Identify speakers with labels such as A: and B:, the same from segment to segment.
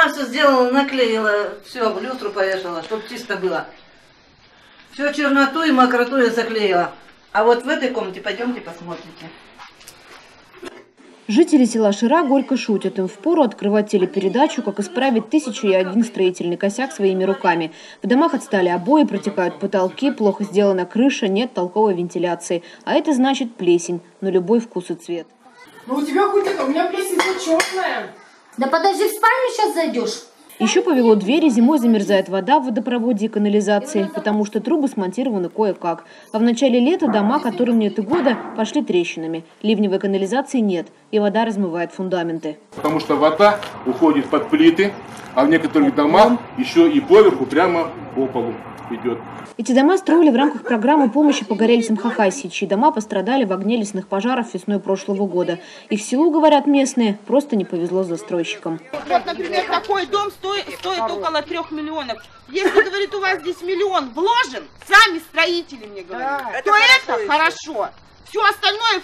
A: Сама все сделала, наклеила, все, в люстру повешала, чтобы чисто было. Все черноту и мокроту я заклеила. А вот в этой комнате пойдемте посмотрите.
B: Жители села Шира горько шутят. Им впору открывать телепередачу, как исправить 1001 строительный косяк своими руками. В домах отстали обои, протекают потолки, плохо сделана крыша, нет толковой вентиляции. А это значит плесень, на любой вкус и цвет.
C: Ну у тебя хоть это, у меня плесень черная.
D: Да подожди, в спальню сейчас зайдешь.
B: Еще повело двери, зимой замерзает вода в водопроводе и канализации, потому что трубы смонтированы кое-как. А в начале лета дома, которым нет и года, пошли трещинами. Ливневой канализации нет, и вода размывает фундаменты.
E: Потому что вода уходит под плиты, а в некоторых домах еще и поверху прямо по полу идет.
B: Эти дома строили в рамках программы помощи погорельцам Хакасии, чьи дома пострадали в огне лесных пожаров весной прошлого года. Их селу, говорят местные, просто не повезло застройщикам.
F: Вот, например, такой дом стоит около 3 миллионов. Если, говорит, у вас здесь миллион вложен, сами строители мне говорят, то это хорошо. Все остальное...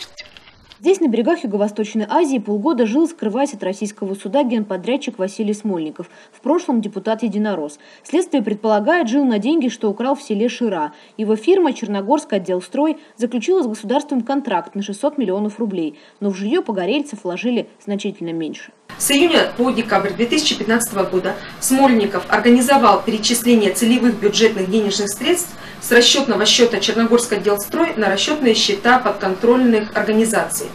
B: Здесь, на берегах Юго-Восточной Азии, полгода жил, скрываясь от российского суда, генподрядчик Василий Смольников, в прошлом депутат-единорос. Следствие предполагает, жил на деньги, что украл в селе Шира. Его фирма «Черногорск отделстрой» заключила с государством контракт на 600 миллионов рублей, но в жилье погорельцев вложили значительно меньше.
G: С июня по декабрь 2015 года Смольников организовал перечисление целевых бюджетных денежных средств с расчетного счета Черногорск отделстрой на расчетные счета подконтрольных организаций.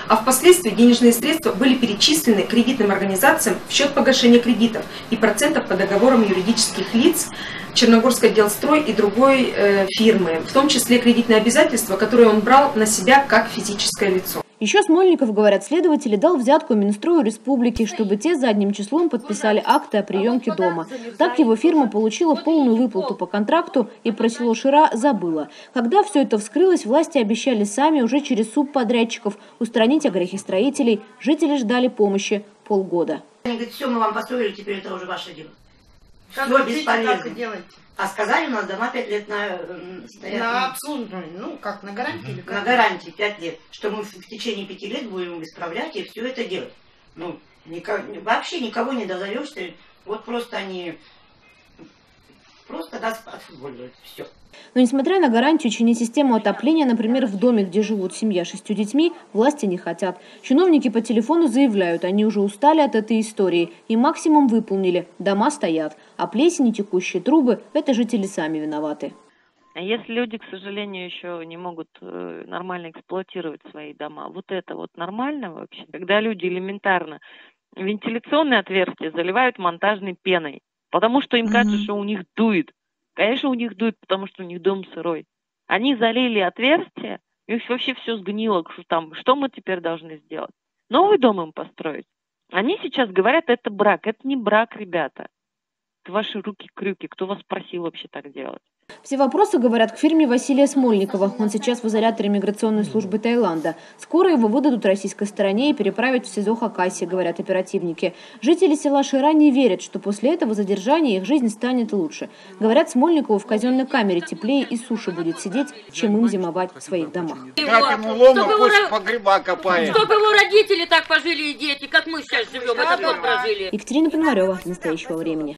G: А впоследствии денежные средства были перечислены кредитным организациям в счет погашения кредитов и процентов по договорам юридических лиц Черногорск отделстрой и другой фирмы, в том числе кредитные обязательства, которые он брал на себя как физическое лицо.
B: Еще Смольников, говорят следователи, дал взятку Минстрою республики, чтобы те задним числом подписали акты о приемке дома. Так его фирма получила полную выплату по контракту и про село Шира забыла. Когда все это вскрылось, власти обещали сами уже через субподрядчиков устранить огрехи строителей. Жители ждали помощи полгода.
H: Они говорят, все, мы вам построили, теперь это уже ваше дело. Все бесполезно. А сказали, у нас дома 5 лет
F: на обслуживание, ну как, на гарантии или как?
H: На гарантии 5 лет, что мы в течение 5 лет будем исправлять и все это делать. Ну, вообще никого не дозовешься, вот просто они просто нас отфутболивают, все.
B: Но несмотря на гарантию чинить систему отопления, например, в доме, где живут семья с 6 детьми, власти не хотят. Чиновники по телефону заявляют, они уже устали от этой истории и максимум выполнили. Дома стоят, а плесень и текущие трубы – это жители сами виноваты.
I: А если люди, к сожалению, еще не могут нормально эксплуатировать свои дома, вот это вот нормально вообще? Когда люди элементарно вентиляционные отверстия заливают монтажной пеной, потому что им кажется, что у них дует. Конечно, у них дует, потому что у них дом сырой. Они залили отверстия, и вообще все сгнило. Что мы теперь должны сделать? Новый дом им построить? Они сейчас говорят, это брак. Это не брак, ребята. Это ваши руки-крюки. Кто вас просил вообще так делать?
B: Все вопросы, говорят, к фирме Василия Смольникова. Он сейчас в изоляторе миграционной службы Таиланда. Скоро его выдадут российской стороне и переправят в СИЗО Хакасии, говорят оперативники. Жители села Шира не верят, что после этого задержания их жизнь станет лучше. Говорят, Смольникову в казенной камере теплее и суше будет сидеть, чем им зимовать в своих домах.
J: Дать ему лома, пусть погреба копает.
D: Чтобы его родители так пожили и дети, как мы сейчас живем, этот год прожили.
B: Екатерина Пономарева. Настоящего времени.